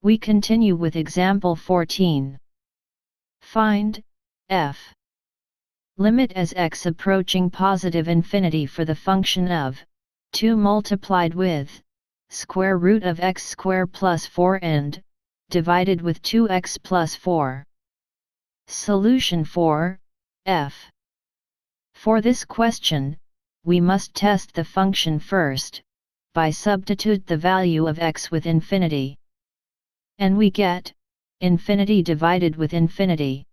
We continue with example 14. Find f. Limit as x approaching positive infinity for the function of 2 multiplied with square root of x square plus 4 and divided with 2x plus 4. Solution for f. For this question, we must test the function first, by substitute the value of x with infinity. And we get infinity divided with infinity.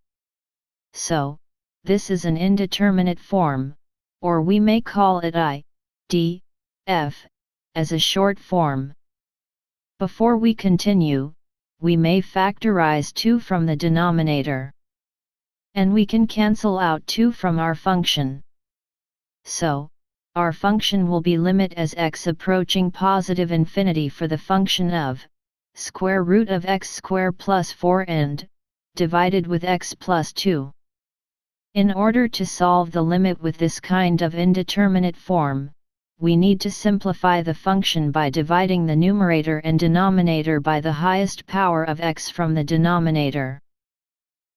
So, this is an indeterminate form, or we may call it I, d, f, as a short form. Before we continue, we may factorize 2 from the denominator. And we can cancel out 2 from our function. So, our function will be limit as x approaching positive infinity for the function of square root of x square plus 4 and divided with x plus 2. In order to solve the limit with this kind of indeterminate form, we need to simplify the function by dividing the numerator and denominator by the highest power of x from the denominator.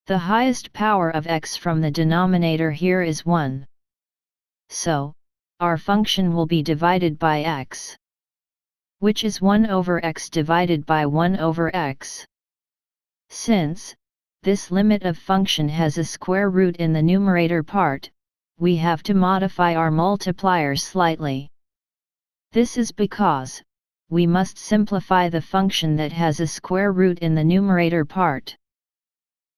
The highest power of x from the denominator here is 1. So, our function will be divided by x, which is 1 over x divided by 1 over x. Since this limit of function has a square root in the numerator part, we have to modify our multiplier slightly. This is because we must simplify the function that has a square root in the numerator part.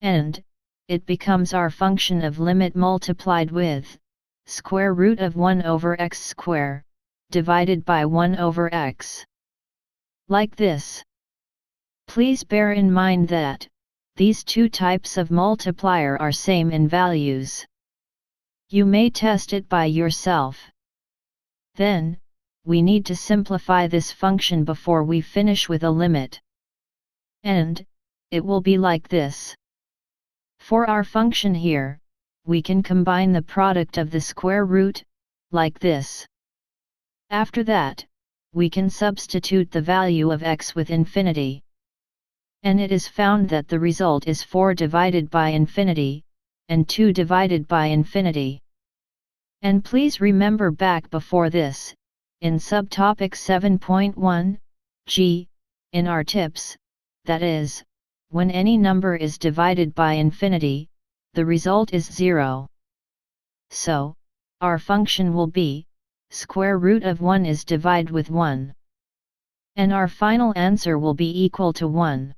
And it becomes our function of limit multiplied with square root of 1 over x square, divided by 1 over x. Like this. Please bear in mind that these two types of multiplier are same in values. You may test it by yourself. Then, we need to simplify this function before we finish with a limit. And it will be like this. For our function here, we can combine the product of the square root, like this. After that, we can substitute the value of x with infinity. And it is found that the result is 4 divided by infinity, and 2 divided by infinity. And please remember back before this, in subtopic 7.1, g, in our tips, that is, when any number is divided by infinity, the result is 0. So, our function will be, square root of 1 is divided with 1. And our final answer will be equal to 1.